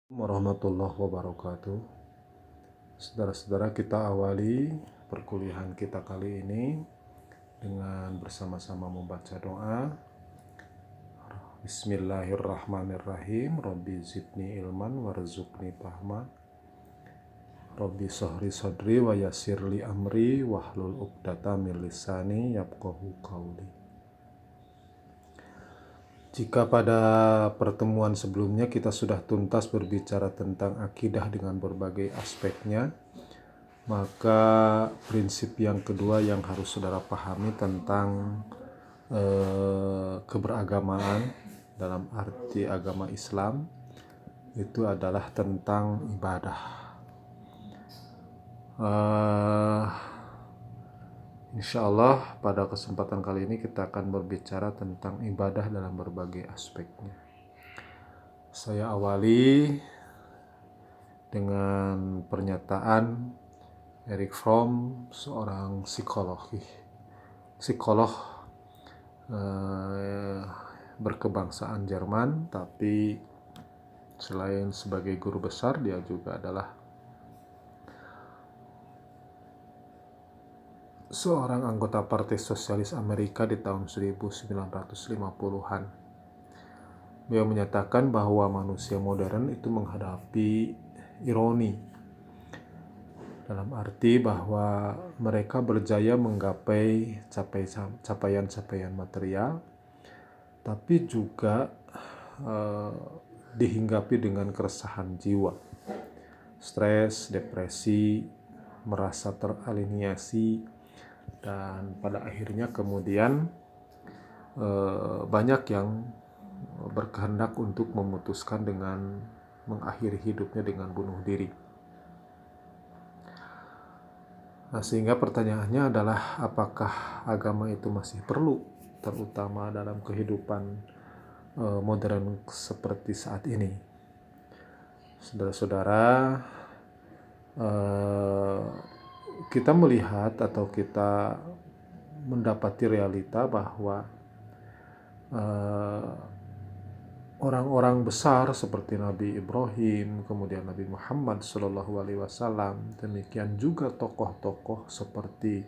Warahmatullahi wabarakatuh. Saudara-saudara, kita awali perkuliahan kita kali ini dengan bersama-sama membaca doa. Bismillahirrahmanirrahim. Rabbi zidni ilman warzuqni fahma. Rabbi sahri sadri wa yassirli amri wahlul 'uqdatam min lisani yafqahu qawli. Jika pada pertemuan sebelumnya kita sudah tuntas berbicara tentang akidah dengan berbagai aspeknya, maka prinsip yang kedua yang harus saudara pahami tentang keberagamaan dalam arti agama Islam itu adalah tentang ibadah. Insya Allah pada kesempatan kali ini kita akan berbicara tentang ibadah dalam berbagai aspeknya. Saya awali dengan pernyataan Erich Fromm, seorang psikolog berkebangsaan Jerman, tapi selain sebagai guru besar, dia juga adalah seorang anggota Partai Sosialis Amerika di tahun 1950-an. Beliau menyatakan bahwa manusia modern itu menghadapi ironi, dalam arti bahwa mereka berjaya menggapai capaian-capaian material, tapi juga dihinggapi dengan keresahan jiwa, stres, depresi, merasa teraliniasi, dan pada akhirnya kemudian banyak yang berkehendak untuk memutuskan dengan mengakhiri hidupnya dengan bunuh diri. Nah, sehingga pertanyaannya adalah apakah agama itu masih perlu, terutama dalam kehidupan modern seperti saat ini. Saudara-saudara, kita melihat atau kita mendapati realita bahwa orang-orang besar seperti Nabi Ibrahim, kemudian Nabi Muhammad SAW, demikian juga tokoh-tokoh seperti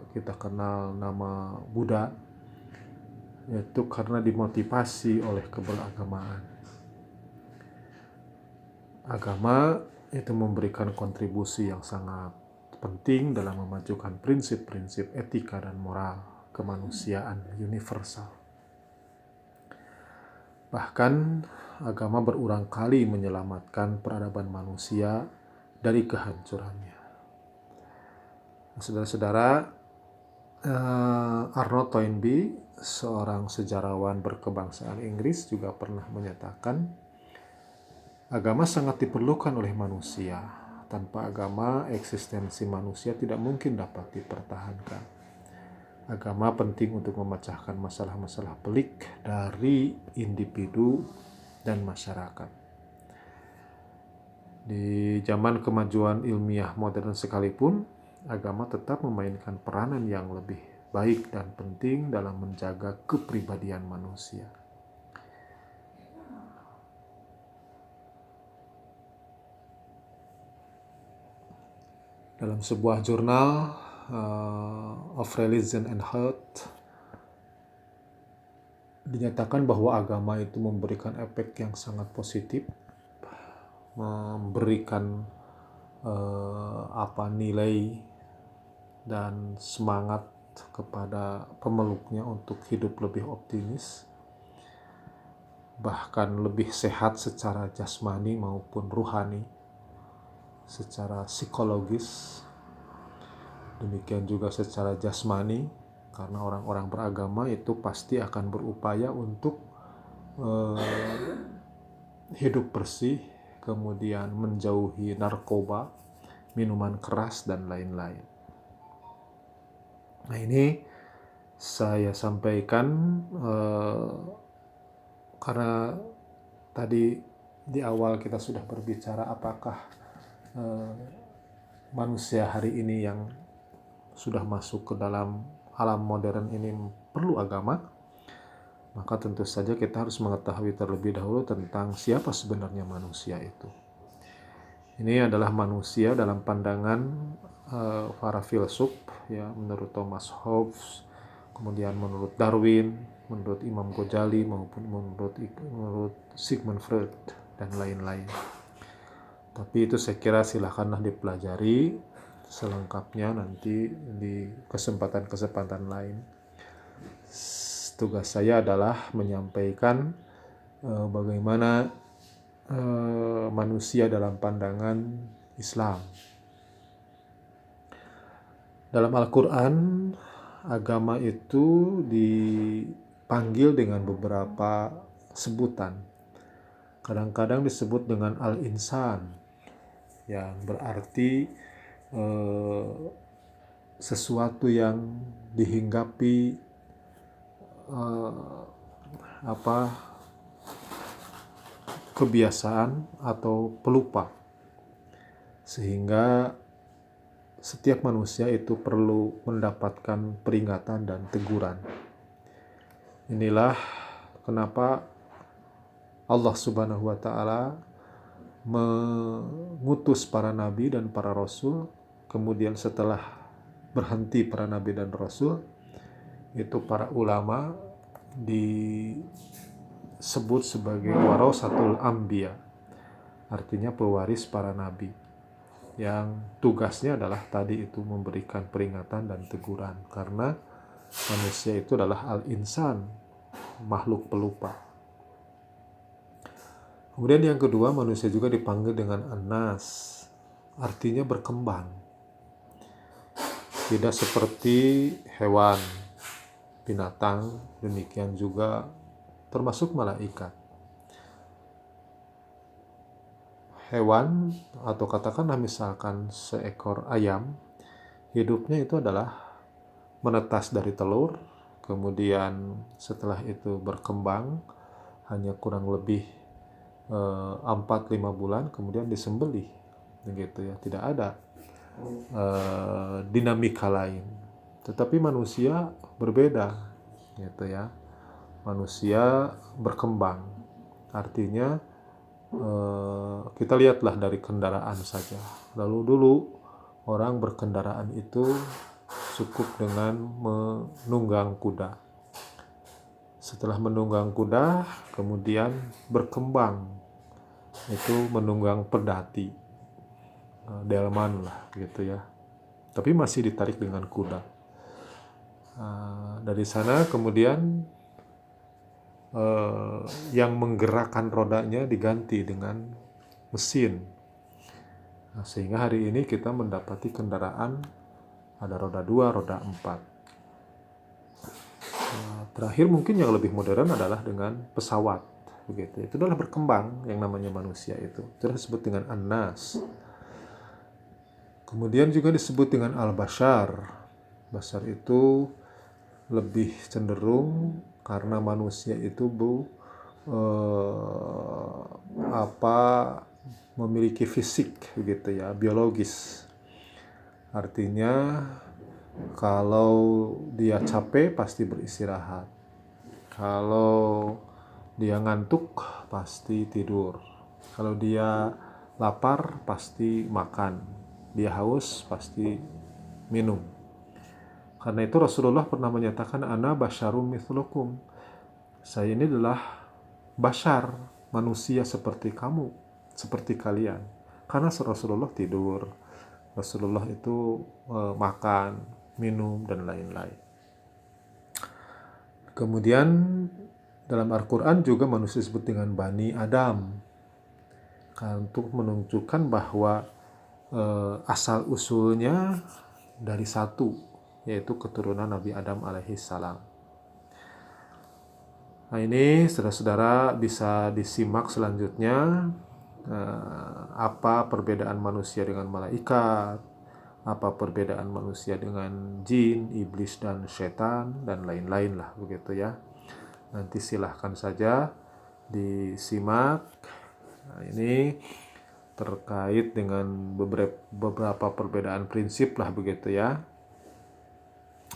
kita kenal nama Buddha, yaitu karena dimotivasi oleh keberagamaan. Agama itu memberikan kontribusi yang sangat penting dalam memajukan prinsip-prinsip etika dan moral kemanusiaan universal. Bahkan agama berulang kali menyelamatkan peradaban manusia dari kehancurannya. Saudara-saudara, Arnold Toynbee, seorang sejarawan berkebangsaan Inggris, juga pernah menyatakan agama sangat diperlukan oleh manusia. Tanpa agama, eksistensi manusia tidak mungkin dapat dipertahankan. Agama penting untuk memecahkan masalah-masalah pelik dari individu dan masyarakat. Di zaman kemajuan ilmiah modern sekalipun, agama tetap memainkan peranan yang lebih baik dan penting dalam menjaga kepribadian manusia. Dalam sebuah jurnal of Religion and Health dinyatakan bahwa agama itu memberikan efek yang sangat positif, memberikan nilai dan semangat kepada pemeluknya untuk hidup lebih optimis, bahkan lebih sehat secara jasmani maupun ruhani, secara psikologis, demikian juga secara jasmani, karena orang-orang beragama itu pasti akan berupaya untuk hidup bersih, kemudian menjauhi narkoba, minuman keras, dan lain-lain. Nah, ini saya sampaikan karena tadi di awal kita sudah berbicara apakah manusia hari ini yang sudah masuk ke dalam alam modern ini perlu agama. maka tentu saja kita harus mengetahui terlebih dahulu tentang siapa sebenarnya manusia itu. Ini adalah manusia dalam pandangan para filsuf, ya, menurut Thomas Hobbes, kemudian menurut Darwin, menurut Imam Ghazali, maupun menurut Sigmund Freud dan lain-lain. Tapi itu saya kira silahkanlah dipelajari selengkapnya nanti di kesempatan-kesempatan lain. Tugas saya adalah menyampaikan bagaimana manusia dalam pandangan Islam. Dalam Al-Quran, agama itu dipanggil dengan beberapa sebutan. Kadang-kadang disebut dengan Al-Insan, yang berarti sesuatu yang dihinggapi kebiasaan atau pelupa, sehingga setiap manusia itu perlu mendapatkan peringatan dan teguran. Inilah kenapa Allah Subhanahu wa Ta'ala mengutus para nabi dan para rasul. Kemudian setelah berhenti para nabi dan rasul, itu para ulama disebut sebagai warasatul anbiya, artinya pewaris para nabi, yang tugasnya adalah tadi itu memberikan peringatan dan teguran, karena manusia itu adalah al-insan, makhluk pelupa. Kemudian yang kedua, manusia juga dipanggil dengan an-nas, artinya berkembang. Tidak seperti hewan, binatang, demikian juga termasuk malaikat. Hewan, atau katakanlah misalkan seekor ayam, hidupnya itu adalah menetas dari telur, kemudian setelah itu berkembang hanya kurang lebih 4-5 bulan, kemudian disembelih, begitu ya. Tidak ada dinamika lain. Tetapi manusia berbeda, gitu ya. Manusia berkembang, artinya kita lihatlah dari kendaraan saja. Lalu dulu orang berkendaraan itu cukup dengan menunggang kuda. Setelah menunggang kuda, kemudian berkembang, itu menunggang pedati, delman lah, gitu ya. Tapi masih ditarik dengan kuda. Dari sana kemudian yang menggerakkan rodanya diganti dengan mesin. Sehingga hari ini kita mendapati kendaraan ada roda 2, roda 4. Terakhir mungkin yang lebih modern adalah dengan pesawat, begitu. Itu adalah berkembang yang namanya manusia itu. Itu disebut dengan an-nas. Kemudian juga disebut dengan al-bashar. Bashar itu lebih cenderung karena manusia itu memiliki fisik, gitu ya, biologis. Artinya kalau dia capek pasti beristirahat, kalau dia ngantuk pasti tidur, kalau dia lapar pasti makan, dia haus pasti minum. Karena itu Rasulullah pernah menyatakan, ana basyarum mithlukum, saya ini adalah bashar, manusia seperti kamu, seperti kalian. Karena Rasulullah tidur, Rasulullah itu makan, minum, dan lain-lain. Kemudian dalam Al-Quran juga manusia disebut dengan Bani Adam, untuk menunjukkan bahwa asal usulnya dari satu, yaitu keturunan Nabi Adam alaihissalam. Nah, ini saudara-saudara bisa disimak selanjutnya apa perbedaan manusia dengan malaikat, apa perbedaan manusia dengan jin, iblis, dan setan, dan lain-lain lah, begitu ya. Nanti silahkan saja disimak. Nah, ini terkait dengan beberapa perbedaan prinsip lah, begitu ya.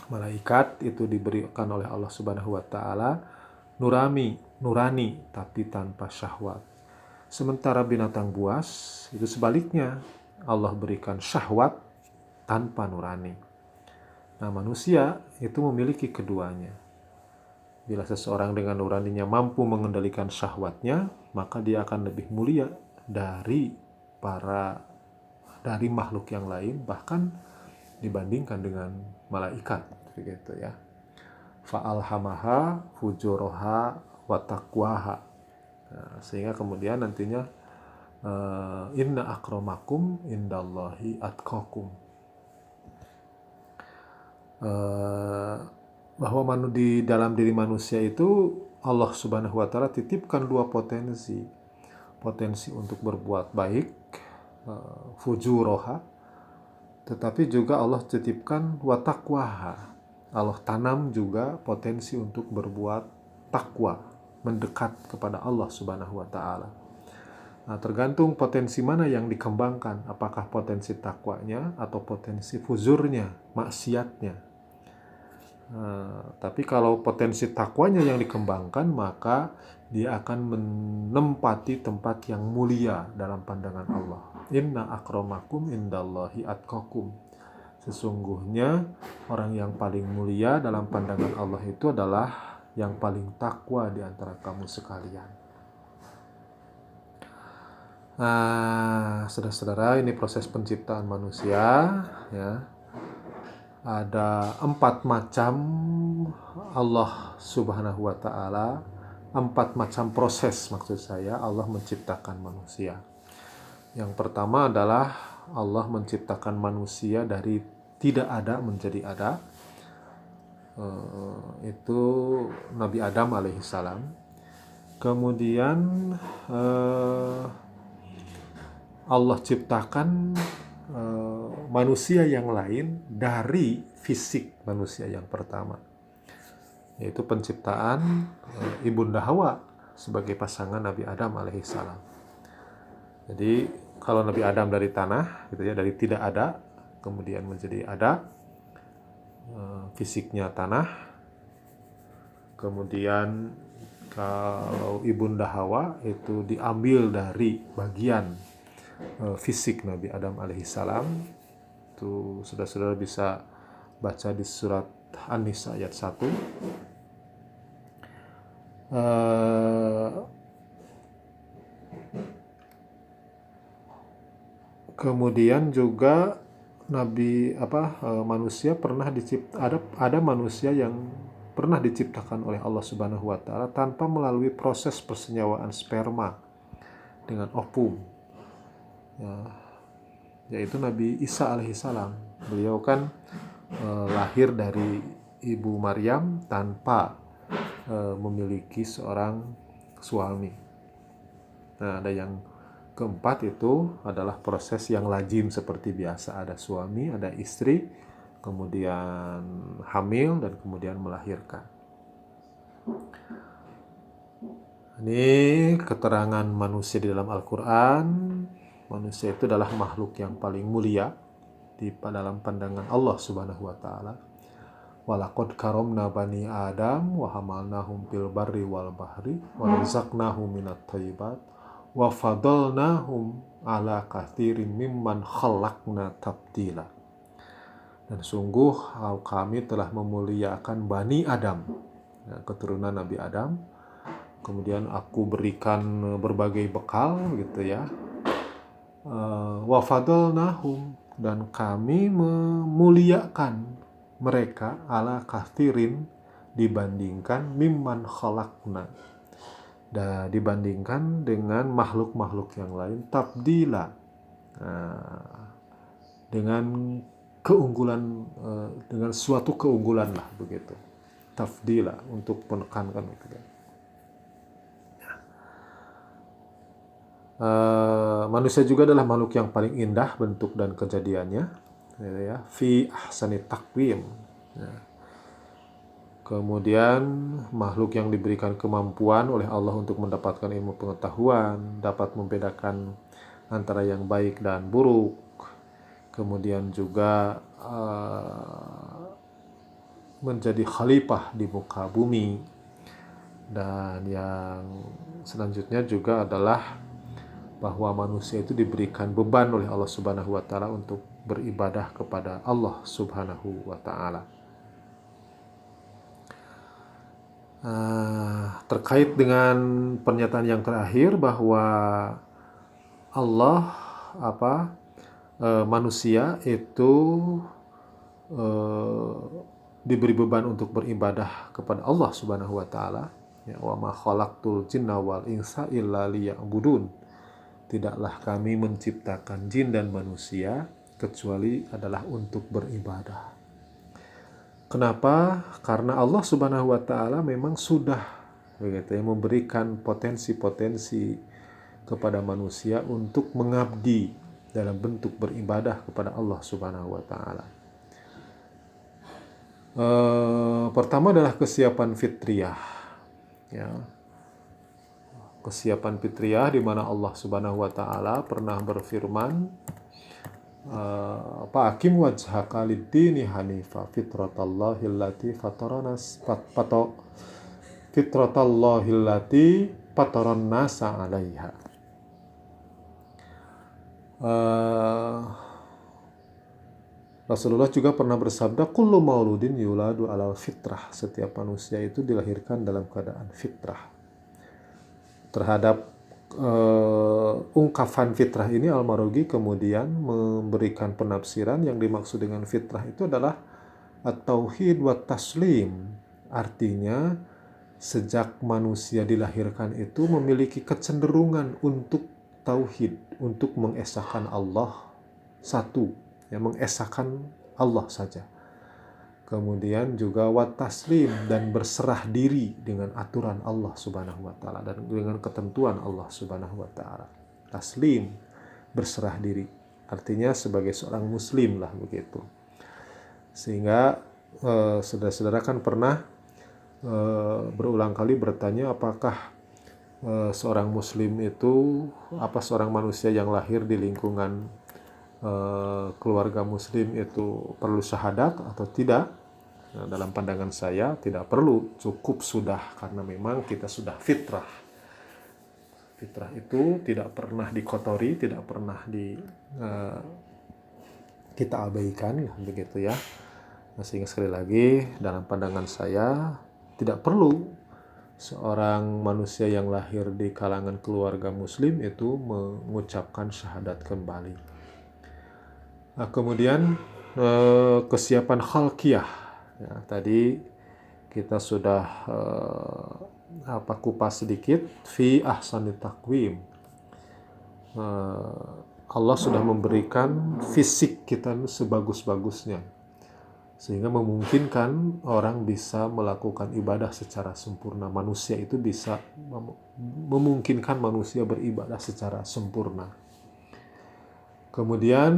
Malaikat itu diberikan oleh Allah Subhanahu wa Ta'ala nurani tapi tanpa syahwat. Sementara binatang buas itu sebaliknya, Allah berikan syahwat tanpa nurani. Nah, manusia itu memiliki keduanya. Bila seseorang dengan nuraninya mampu mengendalikan syahwatnya, maka dia akan lebih mulia dari makhluk yang lain, bahkan dibandingkan dengan malaikat, begitu ya. Fa'alhamaha fujuraha wa taqwaha. Nah, sehingga kemudian nantinya inna akramakum indallahi atqakum. Bahwa di dalam diri manusia itu Allah Subhanahu wa taala titipkan dua potensi untuk berbuat baik, fujuroha, tetapi juga Allah titipkan wa taqwaha. Allah tanam juga potensi untuk berbuat takwa, mendekat kepada Allah Subhanahu wa taala. Nah, tergantung potensi mana yang dikembangkan, apakah potensi takwanya atau potensi fuzurnya, maksiatnya. Tapi kalau potensi takwanya yang dikembangkan, maka dia akan menempati tempat yang mulia dalam pandangan Allah. Inna akramakum indallahi atqakum. Sesungguhnya orang yang paling mulia dalam pandangan Allah itu adalah yang paling takwa di antara kamu sekalian. Nah, saudara-saudara, ini proses penciptaan manusia, ya. Ada 4 macam Allah Subhanahu wa taala, 4 macam proses, maksud saya, Allah menciptakan manusia. Yang pertama adalah Allah menciptakan manusia dari tidak ada menjadi ada. Itu Nabi Adam alaihissalam. Kemudian Allah ciptakan manusia yang lain dari fisik manusia yang pertama, yaitu penciptaan Ibunda Hawa sebagai pasangan Nabi Adam alaihissalam. Jadi kalau Nabi Adam dari tanah, gitu ya, dari tidak ada kemudian menjadi ada, fisiknya tanah. Kemudian kalau Ibunda Hawa itu diambil dari bagian fisik Nabi Adam alaihissalam. Itu saudara-saudara bisa baca di surat An-Nisa ayat 1. Kemudian juga manusia pernah ada manusia yang pernah diciptakan oleh Allah Subhanahu wa taala tanpa melalui proses persenyawaan sperma dengan ovum. Yaitu Nabi Isa alaihissalam. Beliau kan lahir dari ibu Maryam tanpa memiliki seorang suami. Nah, ada yang keempat, itu adalah proses yang lazim seperti biasa. Ada suami, ada istri, kemudian hamil, dan kemudian melahirkan. Ini keterangan manusia di dalam Al-Quran. Manusia itu adalah makhluk yang paling mulia di dalam pandangan Allah Subhanahu wa taala. Walaqad karamna bani Adam wa hamalnahum fil barri wal bahri wa razaqnahum minat thayyibat wa fadalnahum ala katsirin mimman khalaqna tabdila. Dan sungguh kami telah memuliakan Bani Adam, keturunan Nabi Adam. Kemudian aku berikan berbagai bekal, gitu ya. Wa fadalnahum, dan kami memuliakan mereka ala katsirin, dibandingkan mimman khalaqna, dan dibandingkan dengan makhluk-makhluk yang lain, tabdila, dengan keunggulan, dengan suatu keunggulan lah, begitu. Tafdila, untuk menekankan itu. Manusia juga adalah makhluk yang paling indah bentuk dan kejadiannya, ya, fi ahsani taqwim. Kemudian makhluk yang diberikan kemampuan oleh Allah untuk mendapatkan ilmu pengetahuan, dapat membedakan antara yang baik dan buruk. Kemudian juga menjadi khalifah di muka bumi. Dan yang selanjutnya juga adalah bahwa manusia itu diberikan beban oleh Allah Subhanahu wa taala untuk beribadah kepada Allah Subhanahu wa taala. Terkait dengan pernyataan yang terakhir bahwa Allah manusia itu diberi beban untuk beribadah kepada Allah Subhanahu wa taala. Ya, wa ma khalaqtul jinna wal insa illa liya'budun. Tidaklah kami menciptakan jin dan manusia kecuali adalah untuk beribadah. Kenapa? Karena Allah Subhanahu wa taala memang sudah memberikan potensi-potensi kepada manusia untuk mengabdi dalam bentuk beribadah kepada Allah Subhanahu wa taala. Pertama adalah kesiapan fitriyah. Ya. Kesiapan fitriyah di mana Allah Subhanahu wa taala pernah berfirman, Fa'akim wajhaka lid-dini hanifa fitratallahi allati fataran nasa 'alaiha. Rasulullah juga pernah bersabda, kullu mauludin yuladu 'alal fitrah. Setiap manusia itu dilahirkan dalam keadaan fitrah. Terhadap ungkapan fitrah ini Al-Marughi kemudian memberikan penafsiran yang dimaksud dengan fitrah itu adalah at-tauhid wa taslim. Artinya sejak manusia dilahirkan itu memiliki kecenderungan untuk tauhid, untuk mengesahkan Allah satu, ya, mengesahkan Allah saja. Kemudian juga wa taslim, dan berserah diri dengan aturan Allah Subhanahu wa taala dan dengan ketentuan Allah Subhanahu wa taala. Taslim, berserah diri. Artinya sebagai seorang muslim lah begitu. Sehingga saudara-saudara kan pernah berulang kali bertanya apakah seorang muslim itu seorang manusia yang lahir di lingkungan keluarga muslim itu perlu syahadat atau tidak? Nah, dalam pandangan saya tidak perlu, cukup sudah, karena memang kita sudah fitrah. Fitrah itu tidak pernah dikotori, tidak pernah kita abaikan, begitu ya. Nah, sehingga sekali lagi dalam pandangan saya tidak perlu seorang manusia yang lahir di kalangan keluarga muslim itu mengucapkan syahadat kembali. Nah, kemudian kesiapan khalqiyah. Ya, tadi kita sudah kupas sedikit fi ahsanit taqwim. Allah sudah memberikan fisik kita sebagus-bagusnya sehingga memungkinkan orang bisa melakukan ibadah secara sempurna. Manusia itu bisa memungkinkan manusia beribadah secara sempurna. Kemudian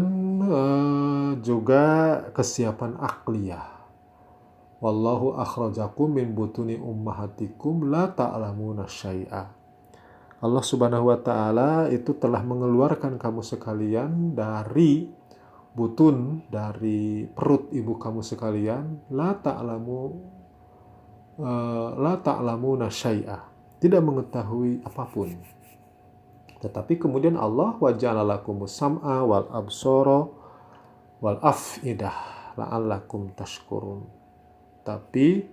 juga kesiapan akliyah. Wallahu akhrajakum min butuni ummahatikum la ta'lamuna syai'a. Allah Subhanahu wa taala itu telah mengeluarkan kamu sekalian dari butun, dari perut ibu kamu sekalian, la ta'lamuna syai'a. Tidak mengetahui apapun. Tetapi kemudian Allah waja'ala lakumus sam'a wal absara wal af'idah la'allakum tashkurun. Tapi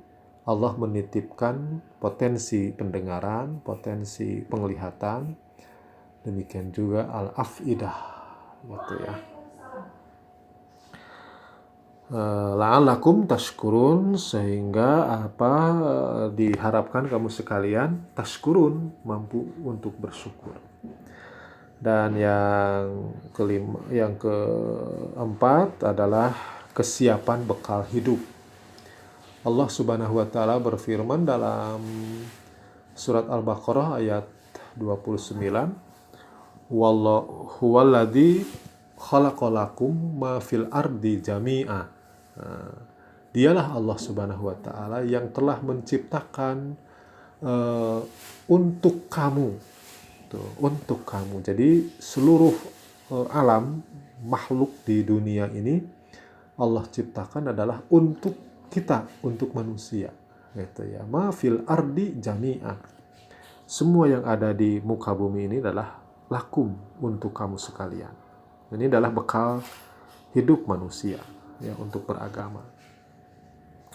Allah menitipkan potensi pendengaran, potensi penglihatan, demikian juga al-af'idah, gitu ya. La'allakum tashkurun, sehingga diharapkan kamu sekalian tashkurun, mampu untuk bersyukur. Dan yang keempat adalah kesiapan bekal hidup. Allah Subhanahu wa taala berfirman dalam surat Al-Baqarah ayat 29, Wallahu huwaladzi khalaqalakum ma fil ardi jami'a. Dialah Allah Subhanahu wa taala yang telah menciptakan untuk kamu. Untuk kamu. Jadi seluruh alam makhluk di dunia ini Allah ciptakan adalah untuk kita, untuk manusia. Gitu ya. Ma fil ardi jami'an. Semua yang ada di muka bumi ini adalah lakum untuk kamu sekalian. Ini adalah bekal hidup manusia ya untuk beragama.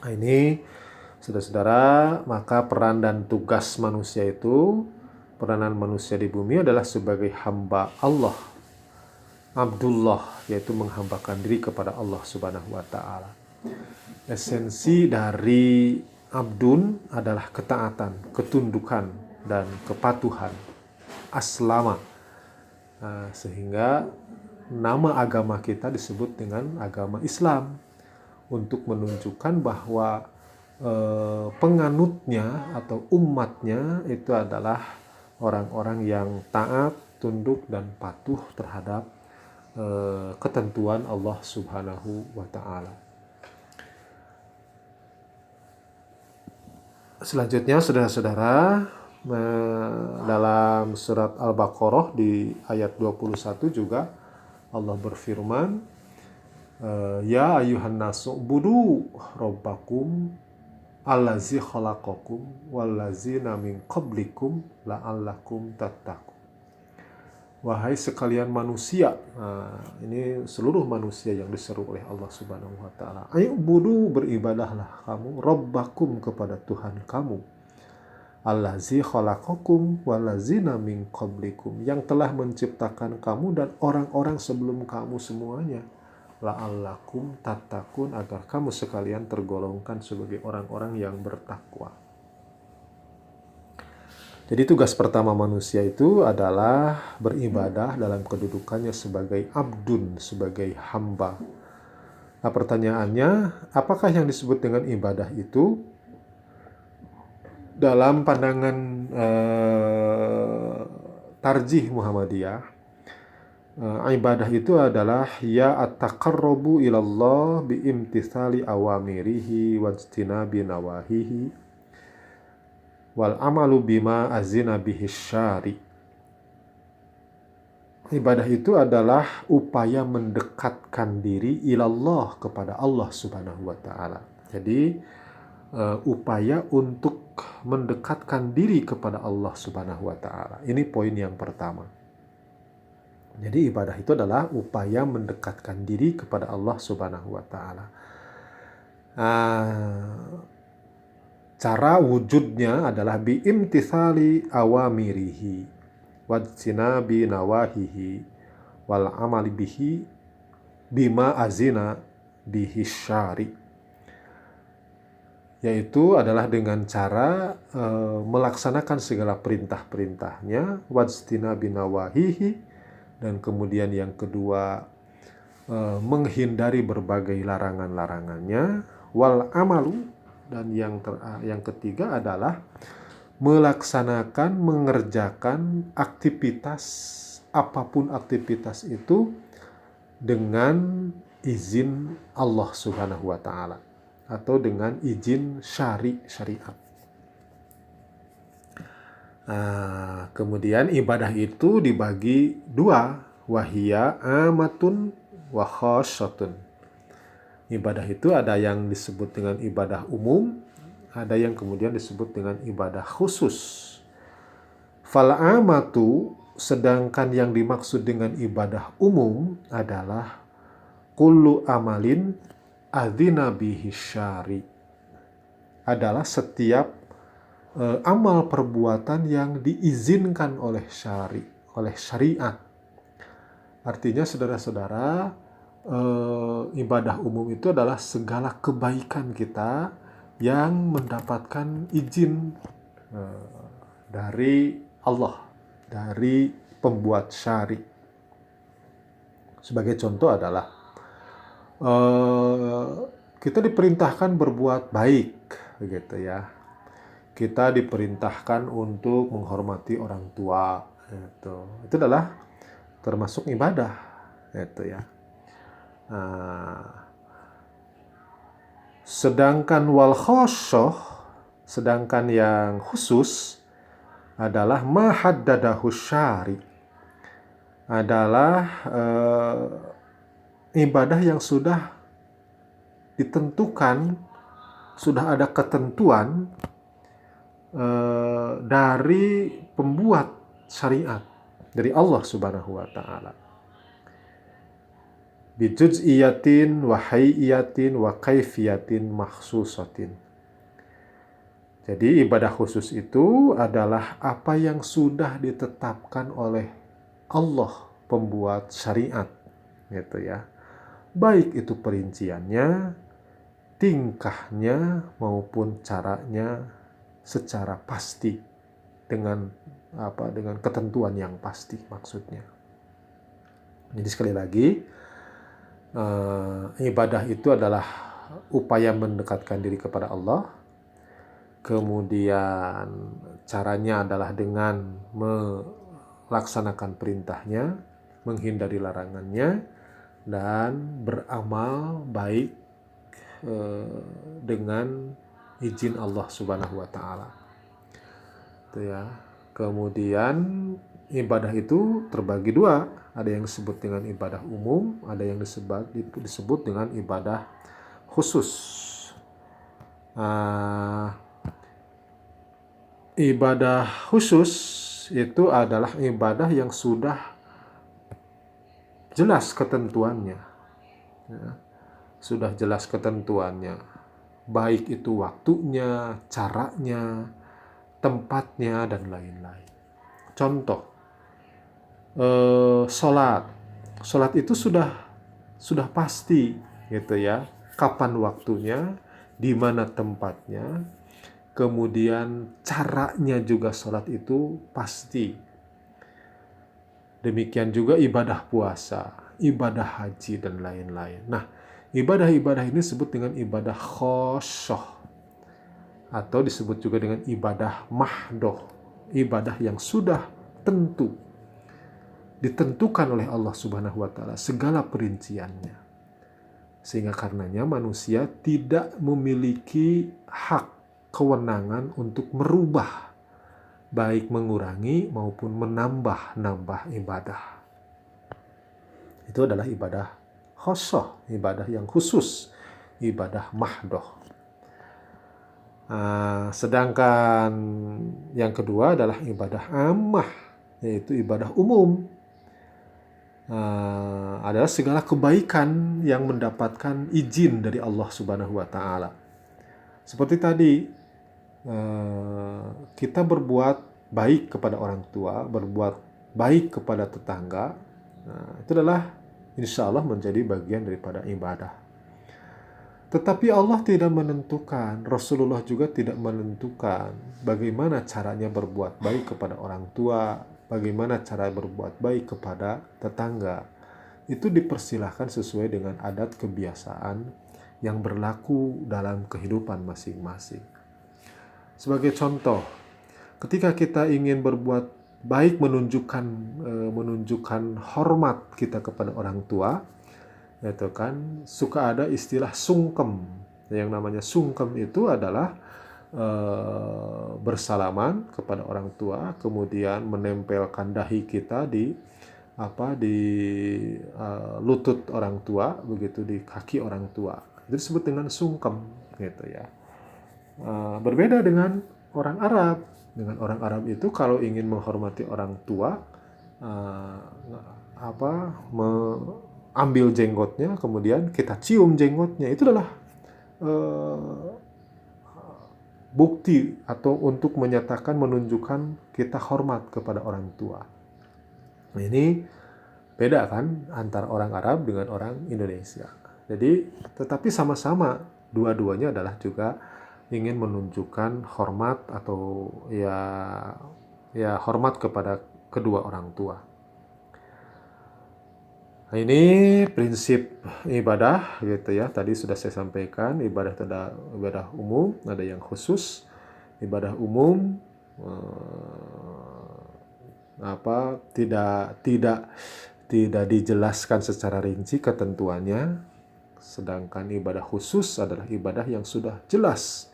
Nah, ini saudara-saudara, maka peran dan tugas manusia itu, peranan manusia di bumi adalah sebagai hamba Allah, Abdullah, yaitu menghambakan diri kepada Allah Subhanahu wa taala. Esensi dari abdun adalah ketaatan, ketundukan, dan kepatuhan. Aslama. Nah, sehingga nama agama kita disebut dengan agama Islam untuk menunjukkan bahwa penganutnya atau umatnya itu adalah orang-orang yang taat, tunduk, dan patuh terhadap ketentuan Allah Subhanahu wa taala. Selanjutnya, saudara-saudara, dalam surat Al-Baqarah di ayat 21 juga Allah berfirman, ya ayuhan nasu budu rabbakum allazi khalaqakum wallazina min qablikum la'allakum tattaqun. Wahai sekalian manusia, ini seluruh manusia yang diseru oleh Allah Subhanahu wa taala. Ayo budu, beribadahlah kamu rabbakum kepada Tuhan kamu. Allazi khalaqakum wallazina min qablikum, yang telah menciptakan kamu dan orang-orang sebelum kamu semuanya. La'allakum tattaqun, agar kamu sekalian tergolongkan sebagai orang-orang yang bertakwa. Jadi tugas pertama manusia itu adalah beribadah dalam kedudukannya sebagai abdun, sebagai hamba. Nah, pertanyaannya, apakah yang disebut dengan ibadah itu? Dalam pandangan tarjih Muhammadiyah, ibadah itu adalah ya at-taqarrubu ilallah bi imtithali awamirihi wajtinabi nawahihi wal amalu bima azina bihi syari. Ibadah itu adalah upaya mendekatkan diri ilallah, kepada Allah Subhanahu wa taala. Jadi upaya untuk mendekatkan diri kepada Allah Subhanahu wa taala. Ini poin yang pertama. Jadi ibadah itu adalah upaya mendekatkan diri kepada Allah Subhanahu wa taala. Cara wujudnya adalah biimtithali awamirihi wajtinabi nawahihi wal amali bihi bima azina bihi syari, yaitu adalah dengan cara melaksanakan segala perintah-perintahnya, wajtinabi nawahihi, dan kemudian yang kedua menghindari berbagai larangan-larangannya, wal amalu, dan yang ketiga adalah melaksanakan, mengerjakan aktivitas, apapun aktivitas itu, dengan izin Allah Subhanahu wa taala atau dengan izin syariat. Kemudian ibadah itu dibagi dua, wahia amatun wa khasyatun. Ibadah itu ada yang disebut dengan ibadah umum, ada yang kemudian disebut dengan ibadah khusus. Fal amatu, sedangkan yang dimaksud dengan ibadah umum adalah kullu amalin adzina bihi syari, adalah setiap amal perbuatan yang diizinkan oleh syariat. Artinya saudara-saudara, ibadah umum itu adalah segala kebaikan kita yang mendapatkan izin dari Allah, dari pembuat syari. Sebagai contoh adalah kita diperintahkan berbuat baik, begitu ya. Kita diperintahkan untuk menghormati orang tua, itu adalah termasuk ibadah, itu ya. Sedangkan wal khosyah, sedangkan yang khusus adalah ma haddadahu syari, adalah ibadah yang sudah ditentukan sudah ada ketentuan dari pembuat syariat, dari Allah Subhanahu wa taala. Bijuz'iyatin wa hay'iyatin wa kaifiyatin makhsusatin. Jadi ibadah khusus itu adalah apa yang sudah ditetapkan oleh Allah pembuat syariat, gitu ya. Baik itu perinciannya, tingkahnya maupun caranya secara pasti dengan ketentuan yang pasti maksudnya. Jadi sekali lagi, ibadah itu adalah upaya mendekatkan diri kepada Allah. Kemudian caranya adalah dengan melaksanakan perintahnya, menghindari larangannya, dan beramal baik dengan izin Allah Subhanahu wa taala. Itu ya. Kemudian ibadah itu terbagi dua, ada yang disebut dengan ibadah umum, ada yang disebut dengan ibadah khusus. Ibadah khusus itu adalah ibadah yang sudah jelas ketentuannya, ya. Sudah jelas ketentuannya, baik itu waktunya, caranya, tempatnya, dan lain-lain. Contoh, sholat itu sudah pasti, gitu ya, kapan waktunya, di mana tempatnya, kemudian caranya juga sholat itu pasti. Demikian juga ibadah puasa, ibadah haji, dan lain-lain. Nah, ibadah-ibadah ini disebut dengan ibadah khosyah, atau disebut juga dengan ibadah mahdoh, ibadah yang sudah tentu, ditentukan oleh Allah Subhanahu wa taala segala perinciannya. Sehingga karenanya manusia tidak memiliki hak, kewenangan untuk merubah, baik mengurangi maupun menambah ibadah. Itu adalah ibadah khosyah, ibadah yang khusus, ibadah mahdoh. Sedangkan yang kedua adalah ibadah ammah, yaitu ibadah umum. Adalah segala kebaikan yang mendapatkan izin dari Allah Subhanahu wa taala. Seperti tadi, kita berbuat baik kepada orang tua, berbuat baik kepada tetangga, itu adalah insya Allah menjadi bagian daripada ibadah. Tetapi Allah tidak menentukan, Rasulullah juga tidak menentukan bagaimana caranya berbuat baik kepada orang tua, bagaimana cara berbuat baik kepada tetangga. Itu dipersilahkan sesuai dengan adat kebiasaan yang berlaku dalam kehidupan masing-masing. Sebagai contoh, ketika kita ingin berbuat baik, menunjukkan hormat kita kepada orang tua, itu kan suka ada istilah sungkem. Yang namanya sungkem itu adalah bersalaman kepada orang tua, kemudian menempelkan dahi kita di lutut orang tua, begitu di kaki orang tua. Itu disebut dengan sungkem, gitu ya. Berbeda dengan orang Arab. Dengan orang Arab itu kalau ingin menghormati orang tua, ambil jenggotnya, kemudian kita cium jenggotnya. Itu adalah bukti atau untuk menyatakan, menunjukkan kita hormat kepada orang tua. Ini beda kan antara orang Arab dengan orang Indonesia. Jadi, tetapi sama-sama dua-duanya adalah juga ingin menunjukkan hormat atau ya hormat kepada kedua orang tua. Nah, ini prinsip ibadah, gitu ya. Tadi sudah saya sampaikan, ibadah ada ibadah umum, ada yang khusus. Ibadah umum tidak dijelaskan secara rinci ketentuannya. Sedangkan ibadah khusus adalah ibadah yang sudah jelas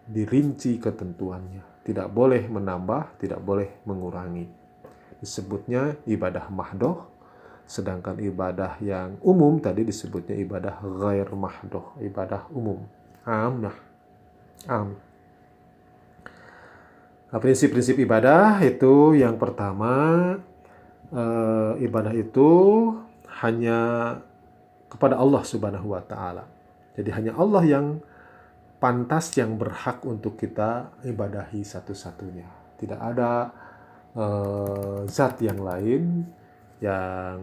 dirinci ketentuannya. Tidak boleh menambah, tidak boleh mengurangi. Disebutnya ibadah mahdoh. Sedangkan ibadah yang umum tadi disebutnya ibadah ghair mahdoh, ibadah umum, ammah. Amin. Nah, prinsip-prinsip ibadah itu yang pertama, ibadah itu hanya kepada Allah Subhanahu wa Ta'ala. Jadi hanya Allah yang pantas, yang berhak untuk kita ibadahi satu-satunya. Tidak ada zat yang lain yang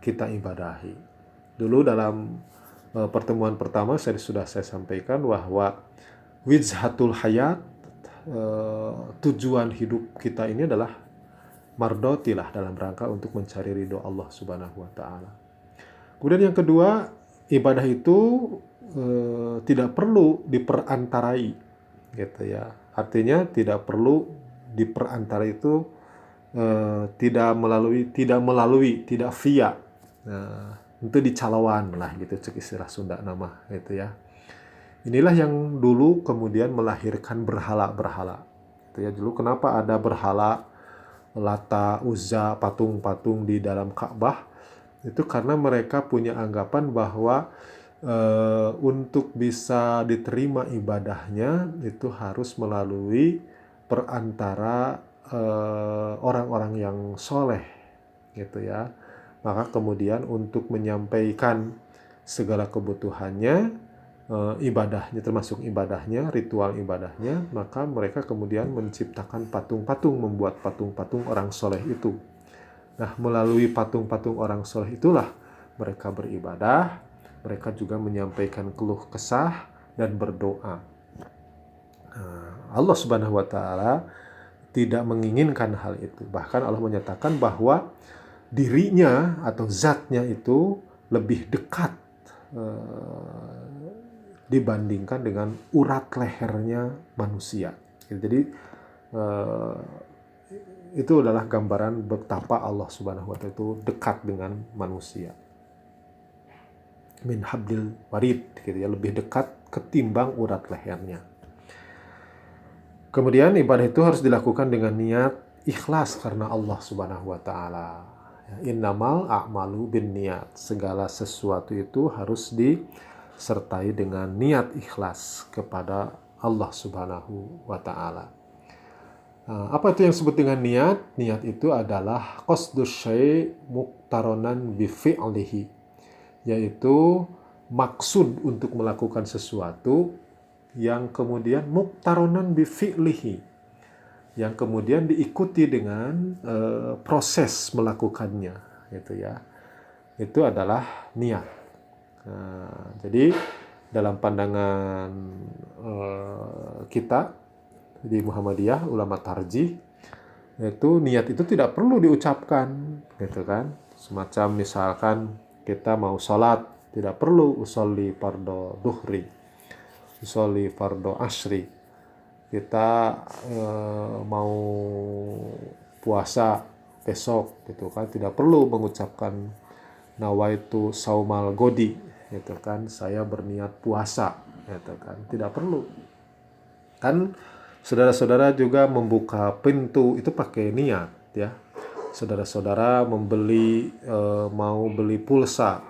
kita ibadahi. Dulu dalam pertemuan pertama sudah saya sampaikan bahwa wijhatul hayat, tujuan hidup kita ini adalah mardotilah, dalam rangka untuk mencari ridho Allah Subhanahu wa Ta'ala. Kemudian yang kedua, ibadah itu tidak perlu diperantarai, gitu ya. Artinya tidak perlu diperantarai itu tidak melalui, tidak via. Nah, itu dicalawan lah gitu, cek istilah Sunda nama gitu ya. Inilah yang dulu kemudian melahirkan berhala-berhala. Gitu ya. Dulu kenapa ada berhala Lata, Uzza, patung-patung di dalam Ka'bah? Itu karena mereka punya anggapan bahwa untuk bisa diterima ibadahnya itu harus melalui perantara orang-orang yang soleh, gitu ya. Maka kemudian untuk menyampaikan segala kebutuhannya, ibadahnya, termasuk ibadahnya, ritual ibadahnya, maka mereka kemudian menciptakan patung-patung, membuat patung-patung orang soleh itu. Nah, melalui patung-patung orang soleh itulah mereka beribadah, mereka juga menyampaikan keluh kesah dan berdoa. Allah Subhanahu wa Ta'ala tidak menginginkan hal itu. Bahkan Allah menyatakan bahwa dirinya atau zatnya itu lebih dekat dibandingkan dengan urat lehernya manusia. Jadi itu adalah gambaran betapa Allah Subhanahu wa Ta'ala itu dekat dengan manusia. Min hablil warid, gitu ya, lebih dekat ketimbang urat lehernya. Kemudian ibadah itu harus dilakukan dengan niat ikhlas karena Allah Subhanahu wa Ta'ala. Innamal a'malu binniyat. Segala sesuatu itu harus disertai dengan niat ikhlas kepada Allah Subhanahu wa Ta'ala. Apa itu yang disebut dengan niat? Niat itu adalah qasdus syai' muqtaronan bi fi'lihi, yaitu maksud untuk melakukan sesuatu yang kemudian muqtaronan bi fi'lihi, yang kemudian diikuti dengan proses melakukannya, gitu ya. Itu adalah niat. Jadi dalam pandangan kita di Muhammadiyah, ulama tarjih, itu niat itu tidak perlu diucapkan, gitu kan. Semacam misalkan kita mau sholat, tidak perlu usolli fardo duhri, usolli fardo asri. Kita mau puasa besok, gitu kan, tidak perlu mengucapkan nawaitu saumal godi, gitu kan, saya berniat puasa, gitu kan, tidak perlu. Kan saudara-saudara juga membuka pintu itu pakai niat, ya. Saudara-saudara mau beli pulsa,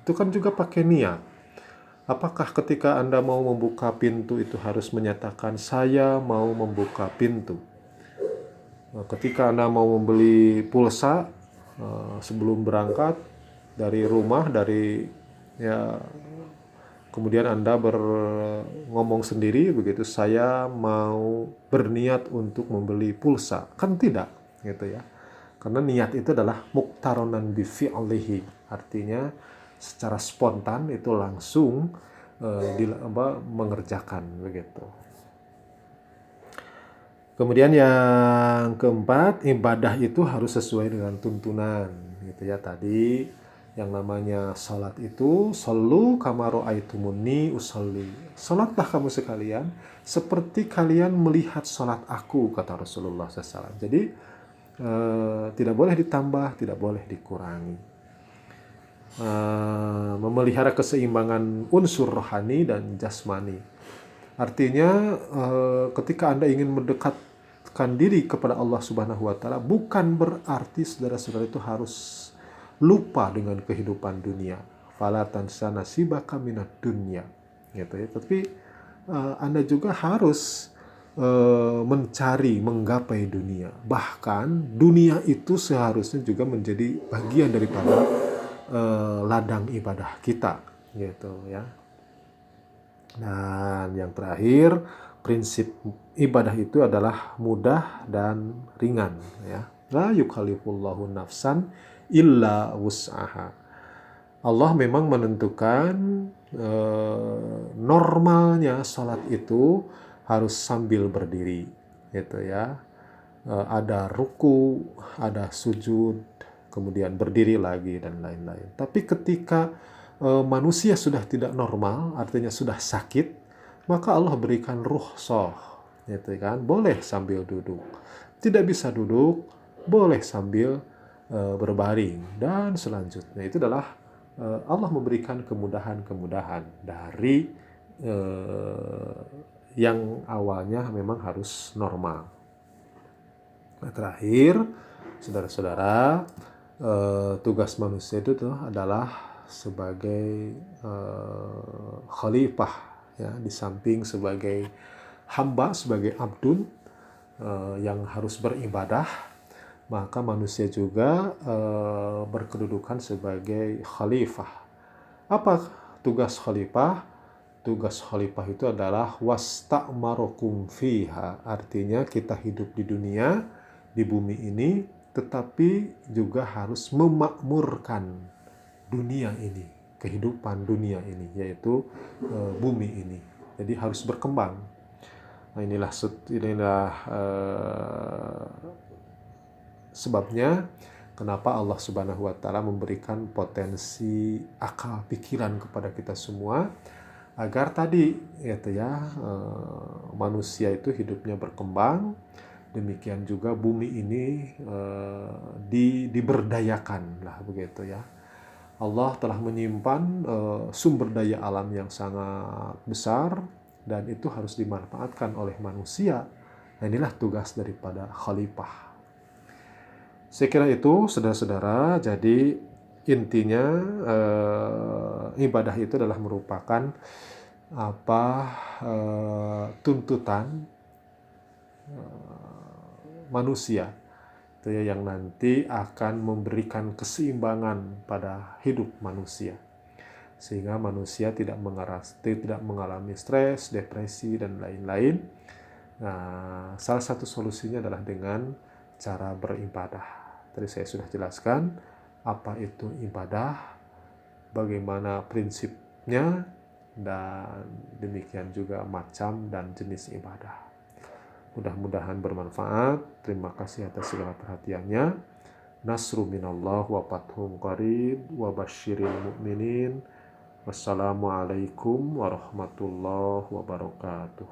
itu kan juga pakai niat. Apakah ketika Anda mau membuka pintu itu harus menyatakan saya mau membuka pintu? Ketika Anda mau membeli pulsa, sebelum berangkat dari rumah, kemudian Anda ngomong sendiri begitu, saya mau berniat untuk membeli pulsa. Kan tidak, gitu ya. Karena niat itu adalah muqtaronan bi fi'lihi, artinya secara spontan itu langsung mengerjakan, begitu. Kemudian yang keempat, ibadah itu harus sesuai dengan tuntunan, gitu ya. Tadi yang namanya salat itu sallu kama ra'aitumuni usolli. Salatlah kamu sekalian seperti kalian melihat salat aku, kata Rasulullah SAW. Jadi tidak boleh ditambah, tidak boleh dikurangi. Memelihara keseimbangan unsur rohani dan jasmani. Artinya ketika Anda ingin mendekatkan diri kepada Allah Subhanahu wa Ta'ala, bukan berarti saudara-saudara itu harus lupa dengan kehidupan dunia. Fala tansa nasibaka minad dunya, gitu ya. Tapi Anda juga harus mencari, menggapai dunia. Bahkan dunia itu seharusnya juga menjadi bagian daripada ladang ibadah kita, gitu ya. Dan yang terakhir, prinsip ibadah itu adalah mudah dan ringan, ya. La yukallifullahu nafsan illa wus'aha. Allah memang menentukan normalnya sholat itu harus sambil berdiri, gitu ya. Ada ruku, ada sujud, kemudian berdiri lagi dan lain-lain. Tapi ketika manusia sudah tidak normal, artinya sudah sakit, maka Allah berikan rukhsah, gitu kan. Boleh sambil duduk, tidak bisa duduk, boleh sambil berbaring, dan selanjutnya itu adalah Allah memberikan kemudahan-kemudahan dari yang awalnya memang harus normal. Nah, terakhir, saudara-saudara, tugas manusia itu adalah sebagai khalifah, ya, di samping sebagai hamba, sebagai abdun yang harus beribadah, maka manusia juga berkedudukan sebagai khalifah. Apa tugas khalifah? Tugas khalifah itu adalah wasta'marukum fiha, artinya kita hidup di dunia, di bumi ini, tetapi juga harus memakmurkan dunia ini, kehidupan dunia ini, yaitu bumi ini. Jadi harus berkembang. Nah, inilah sebabnya kenapa Allah Subhanahu wa taala memberikan potensi akal pikiran kepada kita semua, agar tadi gitu ya, manusia itu hidupnya berkembang, demikian juga bumi ini diberdayakan lah, begitu ya. Allah telah menyimpan sumber daya alam yang sangat besar, dan itu harus dimanfaatkan oleh manusia. Nah, inilah tugas daripada khalifah. Saya kira itu, saudara-saudara. Jadi intinya ibadah itu adalah merupakan tuntutan manusia itu ya, yang nanti akan memberikan keseimbangan pada hidup manusia, sehingga manusia tidak mengalami stres, depresi, dan lain-lain. Nah, salah satu solusinya adalah dengan cara beribadah. Tadi saya sudah jelaskan apa itu ibadah, bagaimana prinsipnya, dan demikian juga macam dan jenis ibadah. Mudah-mudahan bermanfaat. Terima kasih atas segala perhatiannya. Nasru minallah wa fathun qarib wa basyiril mu'minin. Wassalamualaikum warahmatullahi wabarakatuh.